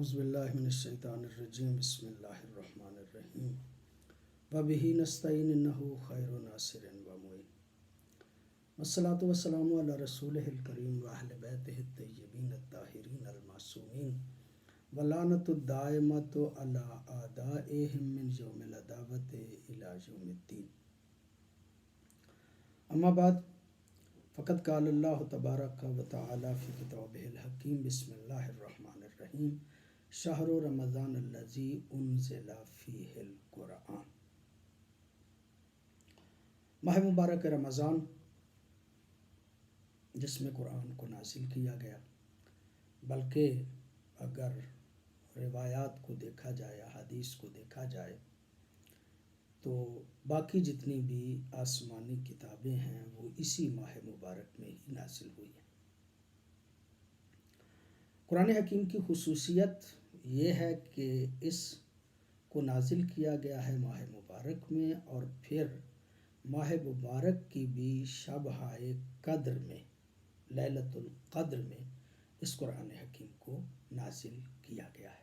اعوذ باللہ من الشیطان الرجیم بسم اللہ الرحمن الرحیم وبہ نستعین انہ خیر ناصر و معین والصلاۃ والسلام علی رسولہ الکریم واہل بیتہ الطیبین الطاہرین المعصومین ولعنۃ الدائمۃ علی اعدائہم من یوم العداوۃ الی یوم الدین۔ اما بعد فقد قال اللہ تبارک و تعالی فی کتابہ الحکیم بسم اللہ الرحمن الرحیم شہر رمضان الذی انزل فیہ القرآن۔ ماہ مبارک رمضان جس میں قرآن کو نازل کیا گیا، بلکہ اگر روایات کو دیکھا جائے، حدیث کو دیکھا جائے تو باقی جتنی بھی آسمانی کتابیں ہیں وہ اسی ماہ مبارک میں ہی نازل ہوئی ہیں۔ قرآن حکیم کی خصوصیت یہ ہے کہ اس کو نازل کیا گیا ہے ماہ مبارک میں، اور پھر ماہ مبارک کی بھی شبہ قدر میں، لیلۃ القدر میں اس قرآن حکیم کو نازل کیا گیا ہے۔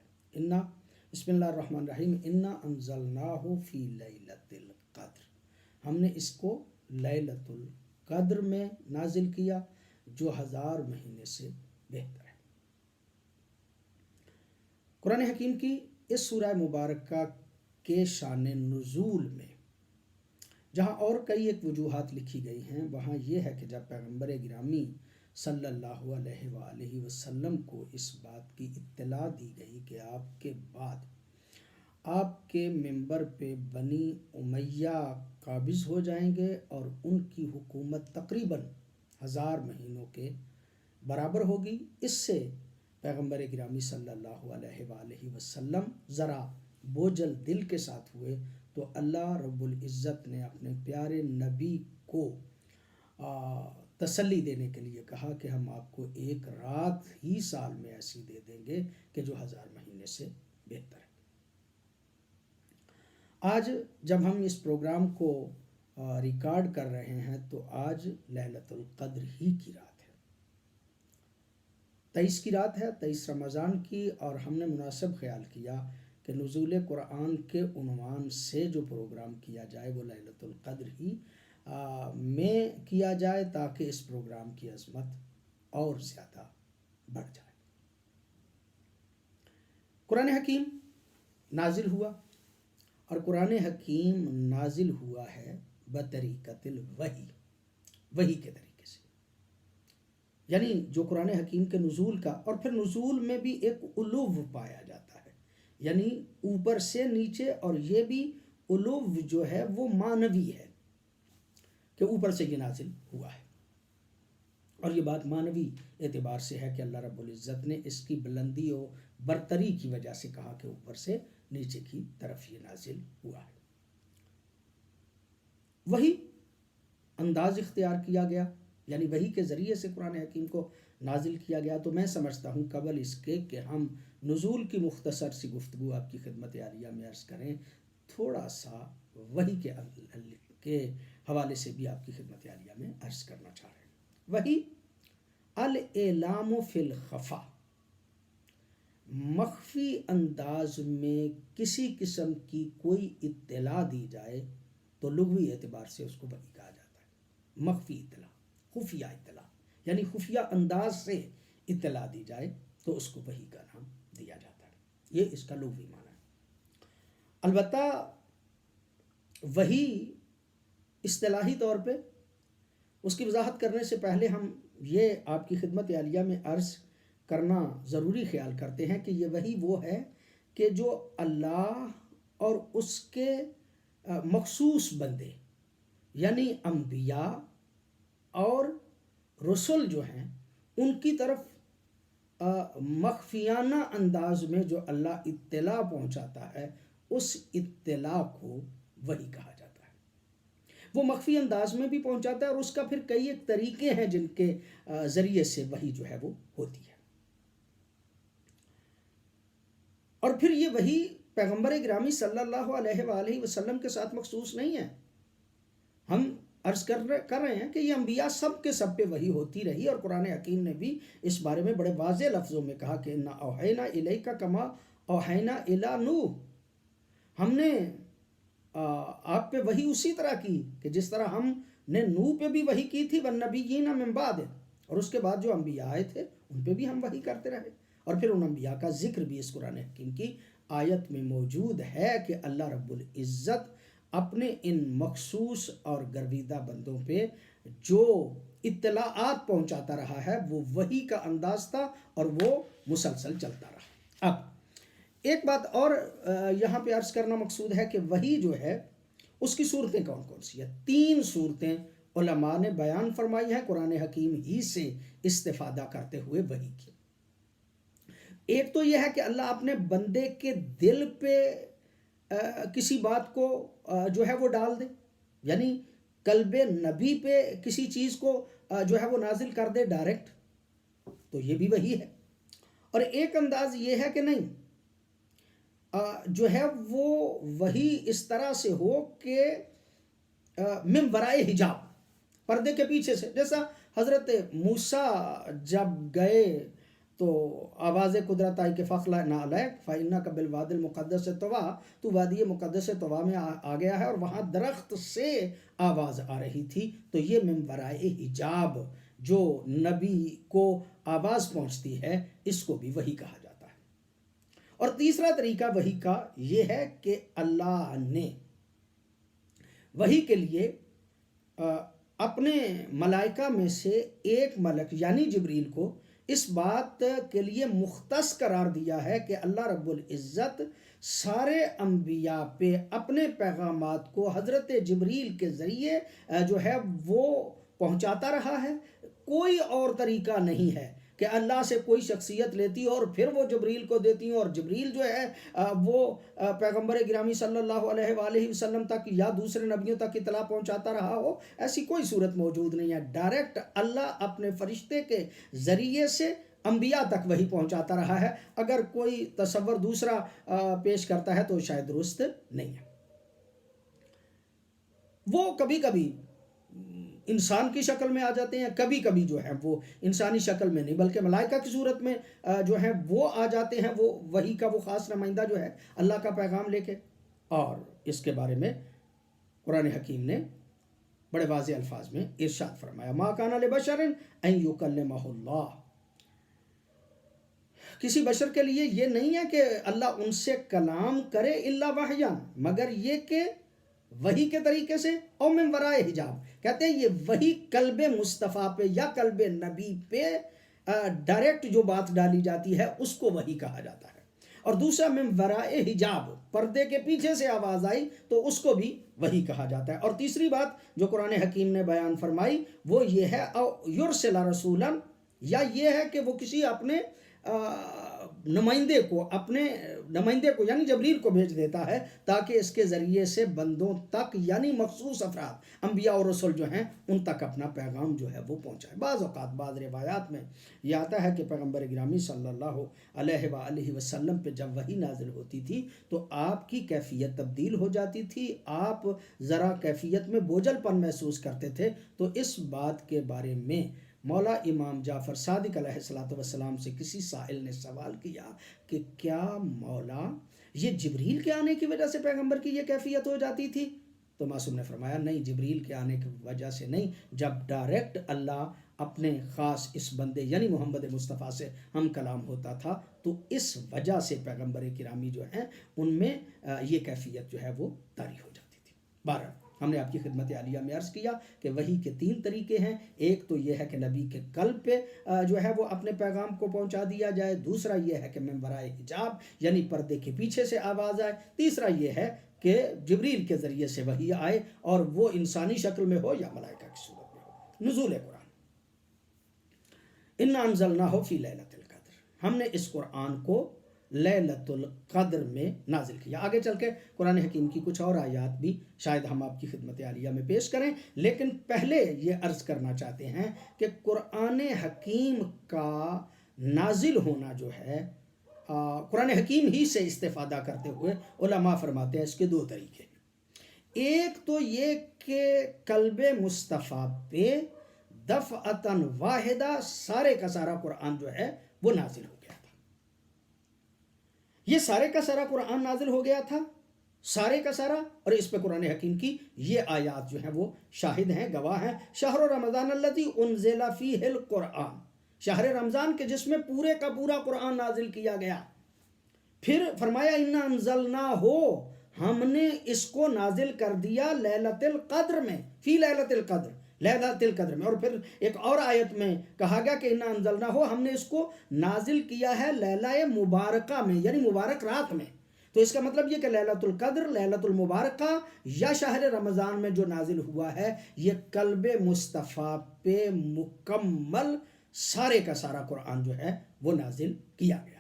بسم اللہ الرحمن الرحیم انا انزلناہ فی لیلۃ القدر، ہم نے اس کو لیلۃ القدر میں نازل کیا جو 1000 مہینے سے بہتر ہے۔ قرآن حکیم کی اس سورہ مبارکہ کے شان نزول میں جہاں اور کئی ایک وجوہات لکھی گئی ہیں، وہاں یہ ہے کہ جب پیغمبر گرامی صلی اللہ علیہ وآلہ وسلم کو اس بات کی اطلاع دی گئی کہ آپ کے بعد آپ کے منبر پہ بنی امیہ قابض ہو جائیں گے اور ان کی حکومت تقریباً 1000 مہینوں کے برابر ہوگی، اس سے پیغمبر گرامی صلی اللہ علیہ وآلہ وسلم ذرا بوجھل دل کے ساتھ ہوئے، تو اللہ رب العزت نے اپنے پیارے نبی کو تسلی دینے کے لیے کہا کہ ہم آپ کو ایک رات ہی سال میں ایسی دے دیں گے کہ جو 1000 مہینے سے بہتر ہے۔ آج جب ہم اس پروگرام کو ریکارڈ کر رہے ہیں تو آج لیلۃ القدر ہی کی رات ہے، 23 کی رات ہے، 23 رمضان کی، اور ہم نے مناسب خیال کیا کہ نزول قرآن کے عنوان سے جو پروگرام کیا جائے وہ لیلۃ القدر ہی میں کیا جائے تاکہ اس پروگرام کی عظمت اور زیادہ بڑھ جائے۔ قرآن حکیم نازل ہوا، اور قرآن حکیم نازل ہوا ہے بطریقۃ الوحی، وحی کے طریقے سے، یعنی جو قرآن حکیم کے نزول کا، اور پھر نزول میں بھی ایک علو پایا جاتا ہے، یعنی اوپر سے نیچے، اور یہ بھی علو جو ہے وہ معنوی ہے کہ اوپر سے یہ نازل ہوا ہے، اور یہ بات معنوی اعتبار سے ہے کہ اللہ رب العزت نے اس کی بلندی و برتری کی وجہ سے کہا کہ اوپر سے نیچے کی طرف یہ نازل ہوا ہے۔ وہی انداز اختیار کیا گیا، یعنی وہی کے ذریعے سے قرآن حکیم کو نازل کیا گیا، تو میں سمجھتا ہوں قبل اس کے کہ ہم نزول کی مختصر سی گفتگو آپ کی خدمت عالیہ میں عرض کریں، تھوڑا سا وحی کے حوالے سے بھی آپ کی خدمت عالیہ میں عرض کرنا چاہ رہے ہیں۔ وحی الاعلام فی الخفا، مخفی انداز میں کسی قسم کی کوئی اطلاع دی جائے تو لغوی اعتبار سے اس کو وحی کہا جاتا ہے۔ مخفی اطلاع، خفیہ اطلاع، یعنی خفیہ انداز سے اطلاع دی جائے تو اس کو وحی کا نام دیا جاتا ہے، یہ اس کا لغوی معنی ہے۔ البتہ وحی اصطلاحی طور پہ اس کی وضاحت کرنے سے پہلے ہم یہ آپ کی خدمت عالیہ میں عرض کرنا ضروری خیال کرتے ہیں کہ یہ وحی وہ ہے کہ جو اللہ اور اس کے مخصوص بندے یعنی انبیاء اور رسول جو ہیں ان کی طرف مخفیانہ انداز میں جو اللہ اطلاع پہنچاتا ہے، اس اطلاع کو وحی کہا جاتا ہے۔ وہ مخفی انداز میں بھی پہنچاتا ہے، اور اس کا پھر کئی ایک طریقے ہیں جن کے ذریعے سے وحی جو ہے وہ ہوتی ہے۔ اور پھر یہ وحی پیغمبر گرامی صلی اللہ علیہ وآلہ وسلم کے ساتھ مخصوص نہیں ہے، ہم عرض کر رہے ہیں کہ یہ انبیاء سب کے سب پہ وہی ہوتی رہی، اور قرآن حکیم نے بھی اس بارے میں بڑے واضح لفظوں میں کہا کہ اِنَّا أَوْحَيْنَا إِلَيْكَ كَمَا أَوْحَيْنَا إِلَىٰ نُوحٍ، ہم نے آپ پہ وہی اسی طرح کی کہ جس طرح ہم نے نوح پہ بھی وہی کی تھی، وَالنَّبِيِّينَ مِن بَعْدِهِ، اور اس کے بعد جو انبیاء آئے تھے ان پہ بھی ہم وہی کرتے رہے۔ اور پھر ان انبیاء کا ذکر بھی اس قرآن حکیم کی آیت میں موجود ہے کہ اللہ رب العزت اپنے ان مخصوص اور گرویدہ بندوں پہ جو اطلاعات پہنچاتا رہا ہے وہ وحی کا انداز تھا، اور وہ مسلسل چلتا رہا۔ اب ایک بات اور یہاں پہ عرض کرنا مقصود ہے کہ وحی جو ہے اس کی صورتیں کون کون سی ہیں؟ 3 صورتیں علماء نے بیان فرمائی ہیں قرآن حکیم ہی سے استفادہ کرتے ہوئے وحی کی۔ ایک تو یہ ہے کہ اللہ اپنے بندے کے دل پہ کسی بات کو جو ہے وہ ڈال دے، یعنی قلب نبی پہ کسی چیز کو جو ہے وہ نازل کر دے ڈائریکٹ، تو یہ بھی وحی ہے۔ اور ایک انداز یہ ہے کہ نہیں، جو ہے وہ وحی اس طرح سے ہو کہ من ورائے حجاب، پردے کے پیچھے سے، جیسا حضرت موسیٰ جب گئے تو آواز قدرت آئی کہ فَاخْلَعْ نَعْلَيْكَ فَإِنَّكَ بِالْوَادِ الْمُقَدَّسِ طُوَىٰ، تو وادی مقدس طویٰ میں آ گیا ہے، اور وہاں درخت سے آواز آ رہی تھی، تو یہ من ورائے حجاب جو نبی کو آواز پہنچتی ہے اس کو بھی وحی کہا جاتا ہے۔ اور تیسرا طریقہ وحی کا یہ ہے کہ اللہ نے وحی کے لیے اپنے ملائکہ میں سے ایک ملک یعنی جبریل کو اس بات کے لیے مختص قرار دیا ہے کہ اللہ رب العزت سارے انبیاء پہ اپنے پیغامات کو حضرت جبریل کے ذریعے جو ہے وہ پہنچاتا رہا ہے۔ کوئی اور طریقہ نہیں ہے کہ اللہ سے کوئی شخصیت لیتی اور پھر وہ جبریل کو دیتی ہوں، اور جبریل جو ہے وہ پیغمبر گرامی صلی اللہ علیہ وآلہ وسلم تک یا دوسرے نبیوں تک اطلاع پہنچاتا رہا ہو، ایسی کوئی صورت موجود نہیں ہے۔ ڈائریکٹ اللہ اپنے فرشتے کے ذریعے سے انبیاء تک وہی پہنچاتا رہا ہے۔ اگر کوئی تصور دوسرا پیش کرتا ہے تو شاید درست نہیں ہے۔ وہ کبھی کبھی انسان کی شکل میں آ جاتے ہیں، کبھی کبھی جو ہے وہ انسانی شکل میں نہیں بلکہ ملائکہ کی صورت میں جو ہے وہ آ جاتے ہیں، وہ وحی کا وہ خاص نمائندہ جو ہے اللہ کا پیغام لے کے۔ اور اس کے بارے میں قرآن حکیم نے بڑے واضح الفاظ میں ارشاد فرمایا، ما کان لبشر ان یکلمہ اللہ، کسی بشر کے لیے یہ نہیں ہے کہ اللہ ان سے کلام کرے الا وحیاً، مگر یہ کہ وحی کے طریقے سے، او من ورائے حجاب، کہتے ہیں یہ وحی قلب مصطفیٰ پہ یا قلب نبی پہ ڈائریکٹ جو بات ڈالی جاتی ہے اس کو وحی کہا جاتا ہے۔ اور دوسرا من ورائے حجاب، پردے کے پیچھے سے آواز آئی تو اس کو بھی وحی کہا جاتا ہے۔ اور تیسری بات جو قرآن حکیم نے بیان فرمائی وہ یہ ہے، او یرسل رسولا، یا یہ ہے کہ وہ کسی اپنے نمائندے کو یعنی جبریل کو بھیج دیتا ہے تاکہ اس کے ذریعے سے بندوں تک یعنی مخصوص افراد انبیاء اور رسول جو ہیں ان تک اپنا پیغام جو ہے وہ پہنچائے۔ بعض اوقات بعض روایات میں یہ آتا ہے کہ پیغمبر گرامی صلی اللہ علیہ وآلہ وسلم پہ جب وحی نازل ہوتی تھی تو آپ کی کیفیت تبدیل ہو جاتی تھی، آپ ذرا کیفیت میں بوجھل پن محسوس کرتے تھے۔ تو اس بات کے بارے میں مولا امام جعفر صادق علیہ السلام سے کسی سائل نے سوال کیا کہ کیا مولا یہ جبریل کے آنے کی وجہ سے پیغمبر کی یہ کیفیت ہو جاتی تھی؟ تو معصوم نے فرمایا نہیں، جبریل کے آنے کی وجہ سے نہیں، جب ڈائریکٹ اللہ اپنے خاص اس بندے یعنی محمد مصطفیٰ سے ہم کلام ہوتا تھا تو اس وجہ سے پیغمبر کرامی جو ہیں ان میں یہ کیفیت جو ہے وہ طاری ہو جاتی تھی۔ بہرحال ہم نے آپ کی خدمت عالیہ میں عرض کیا کہ وحی کے 3 طریقے ہیں۔ ایک تو یہ ہے کہ نبی کے قلب پہ جو ہے وہ اپنے پیغام کو پہنچا دیا جائے، دوسرا یہ ہے کہ من ورائے حجاب یعنی پردے کے پیچھے سے آواز آئے، تیسرا یہ ہے کہ جبریل کے ذریعے سے وحی آئے اور وہ انسانی شکل میں ہو یا ملائکہ کی صورت میں ہو۔ نزول قرآن، انا انزلناہ فی لیلۃ القدر، ہم نے اس قرآن کو لیلۃ القدر میں نازل کیا۔ آگے چل کے قرآن حکیم کی کچھ اور آیات بھی شاید ہم آپ کی خدمت عالیہ میں پیش کریں، لیکن پہلے یہ عرض کرنا چاہتے ہیں کہ قرآن حکیم کا نازل ہونا جو ہے قرآن حکیم ہی سے استفادہ کرتے ہوئے علماء فرماتے ہیں اس کے 2 طریقے ہیں۔ ایک تو یہ کہ قلب مصطفیٰ پہ دفعتاً واحدہ سارے کا سارا قرآن جو ہے وہ نازل ہو گیا تھا. یہ سارے کا سارا قرآن نازل ہو گیا تھا، سارے کا سارا، اور اس پہ قرآن حکیم کی یہ آیات جو ہیں وہ شاہد ہیں، گواہ ہیں. شہر رمضان الذی انزل فیہ القرآن، شہر رمضان کے جس میں پورے کا پورا قرآن نازل کیا گیا. پھر فرمایا انا انزلناہ، ہم نے اس کو نازل کر دیا لیلۃ القدر میں، فی لیلۃ القدر، لیلۃ القدر میں. اور پھر ایک اور آیت میں کہا گیا کہ انا انزلناہ، ہم نے اس کو نازل کیا ہے لیلہ مبارکہ میں، یعنی مبارک رات میں. تو اس کا مطلب یہ کہ لیلۃ القدر، لیلۃ المبارکہ یا شہر رمضان میں جو نازل ہوا ہے، یہ قلب مصطفیٰ پہ مکمل سارے کا سارا قرآن جو ہے وہ نازل کیا گیا.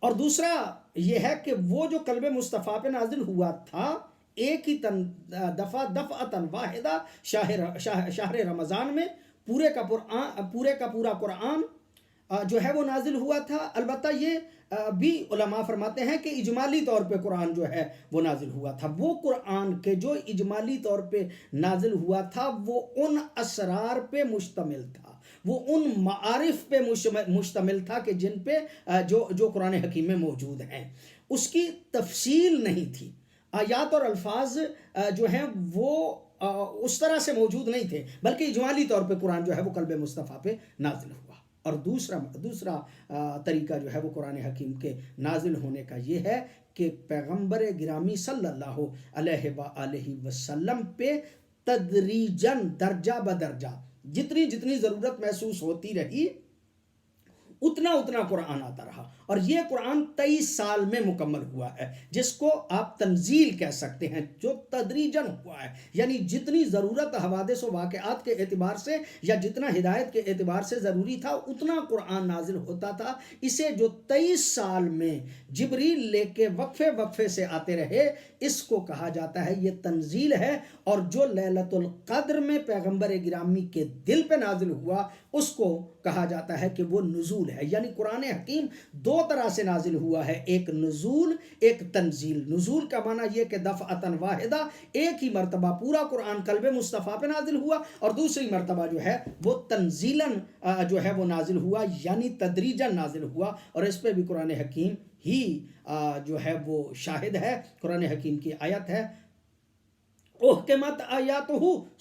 اور دوسرا یہ ہے کہ وہ جو قلب مصطفیٰ پہ نازل ہوا تھا ایک ہی دفعتاً واحدہ شہر رمضان میں پورے کا پورا قرآن جو ہے وہ نازل ہوا تھا. البتہ یہ بھی علماء فرماتے ہیں کہ اجمالی طور پہ قرآن جو ہے وہ نازل ہوا تھا. وہ قرآن کے جو اجمالی طور پہ نازل ہوا تھا وہ ان اسرار پہ مشتمل تھا، وہ ان معارف پہ مشتمل تھا کہ جن پہ جو قرآن حکیم میں موجود ہیں. اس کی تفصیل نہیں تھی، آیات اور الفاظ جو ہیں وہ اس طرح سے موجود نہیں تھے، بلکہ اجمالی طور پہ قرآن جو ہے وہ قلب مصطفیٰ پہ نازل ہوا. اور دوسرا طریقہ جو ہے وہ قرآن حکیم کے نازل ہونے کا یہ ہے کہ پیغمبر گرامی صلی اللہ علیہ وآلہ وسلم پہ تدریجاً، درجہ بدرجہ، جتنی ضرورت محسوس ہوتی رہی اتنا قرآن آتا رہا. اور یہ قرآن 23 سال میں مکمل ہوا ہے، جس کو آپ تنزیل کہہ سکتے ہیں، جو تدریجاً ہوا ہے. یعنی جتنی ضرورت حوادث و واقعات کے اعتبار سے یا جتنا ہدایت کے اعتبار سے ضروری تھا اتنا قرآن نازل ہوتا تھا. اسے جو 23 سال میں جبریل لے کے وقفے سے آتے رہے، اس کو کہا جاتا ہے یہ تنزیل ہے. اور جو لیلۃ القدر میں پیغمبر گرامی کے دل پہ نازل ہوا اس کو کہا جاتا ہے کہ وہ نزول ہے. یعنی قرآن حکیم دو طرح سے نازل ہوا ہے، ایک نزول، ایک تنزیل. نزول کا معنی یہ کہ دفعتاً واحدہ، ایک ہی مرتبہ پورا قرآن قلب مصطفیٰ پہ نازل ہوا، اور دوسری مرتبہ جو ہے وہ تنزیلاً جو ہے وہ نازل ہوا، یعنی تدریجاً نازل ہوا. اور اس پہ بھی قرآن حکیم ہی جو ہے وہ شاہد ہے. قرآن حکیم کی آیت ہے احکمت آیاتہ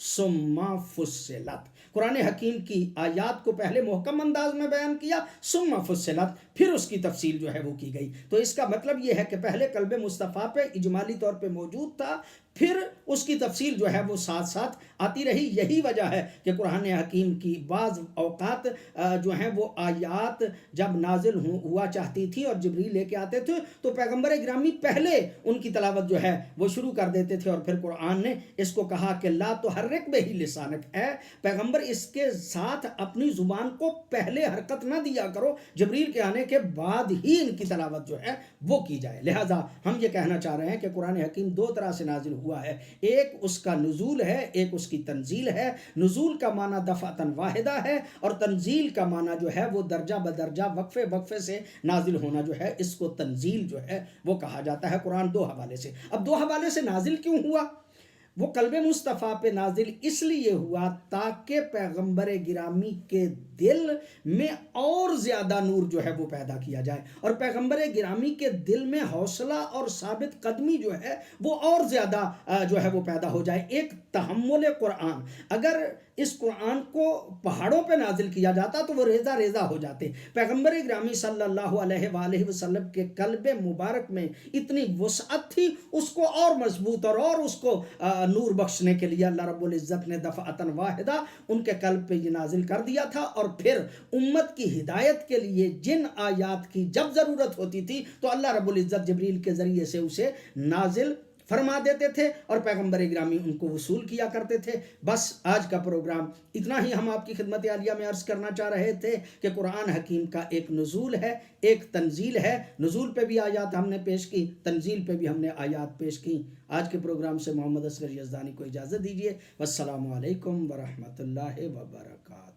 ثم فصلت، قرآن حکیم کی آیات کو پہلے محکم انداز میں بیان کیا، ثم فصلت، پھر اس کی تفصیل جو ہے وہ کی گئی. تو اس کا مطلب یہ ہے کہ پہلے قلب مصطفیٰ پہ اجمالی طور پہ موجود تھا، پھر اس کی تفصیل جو ہے وہ ساتھ آتی رہی. یہی وجہ ہے کہ قرآن حکیم کی بعض اوقات جو ہیں وہ آیات جب نازل ہوا چاہتی تھی اور جبریل لے کے آتے تھے تو پیغمبر گرامی پہلے ان کی تلاوت جو ہے وہ شروع کر دیتے تھے. اور پھر قرآن نے اس کو کہا کہ لا تحرک بہ لسانک، ہے پیغمبر اس کے ساتھ اپنی زبان کو پہلے حرکت نہ دیا کرو، جبریل کے آنے کے بعد ہی ان کی تلاوت جو ہے وہ کی جائے. لہٰذا ہم یہ کہنا چاہ رہے ہیں کہ قرآن حکیم دو طرح سے نازل ہوا ہے، ایک اس کا نزول ہے، ایک اس کی تنزیل ہے. نزول کا معنی دفعتاً واحدہ ہے، اور تنزیل کا معنی جو ہے وہ درجہ بدرجہ وقفے سے نازل ہونا جو ہے، اس کو تنزیل جو ہے وہ کہا جاتا ہے. قرآن دو حوالے سے. اب دو حوالے سے نازل کیوں ہوا؟ وہ قلب مصطفیٰ پہ نازل اس لیے ہوا تاکہ پیغمبر گرامی کے دل میں اور زیادہ نور جو ہے وہ پیدا کیا جائے، اور پیغمبر گرامی کے دل میں حوصلہ اور ثابت قدمی جو ہے وہ اور زیادہ جو ہے وہ پیدا ہو جائے. ایک تحمل قرآن، اگر اس قرآن کو پہاڑوں پہ نازل کیا جاتا تو وہ ریزہ ہو جاتے. پیغمبر گرامی صلی اللہ علیہ وآلہ وسلم کے قلب مبارک میں اتنی وسعت تھی، اس کو اور مضبوط اور اس کو نور بخشنے کے لیے اللہ رب العزت نے دفعتاً واحدہ ان کے قلب پہ یہ نازل کر دیا تھا. اور پھر امت کی ہدایت کے لیے جن آیات کی جب ضرورت ہوتی تھی تو اللہ رب العزت جبریل کے ذریعے سے اسے نازل فرما دیتے تھے اور پیغمبر گرامی ان کو وصول کیا کرتے تھے. بس آج کا پروگرام اتنا ہی ہم آپ کی خدمت عالیہ میں عرض کرنا چاہ رہے تھے کہ قرآن حکیم کا ایک نزول ہے، ایک تنزیل ہے. نزول پہ بھی آیات ہم نے پیش کی، تنزیل پہ بھی ہم نے آیات پیش کی. آج کے پروگرام سے محمد اصغر یزدانی کو اجازت دیجیے. والسلام علیکم ورحمۃ اللہ وبرکاتہ.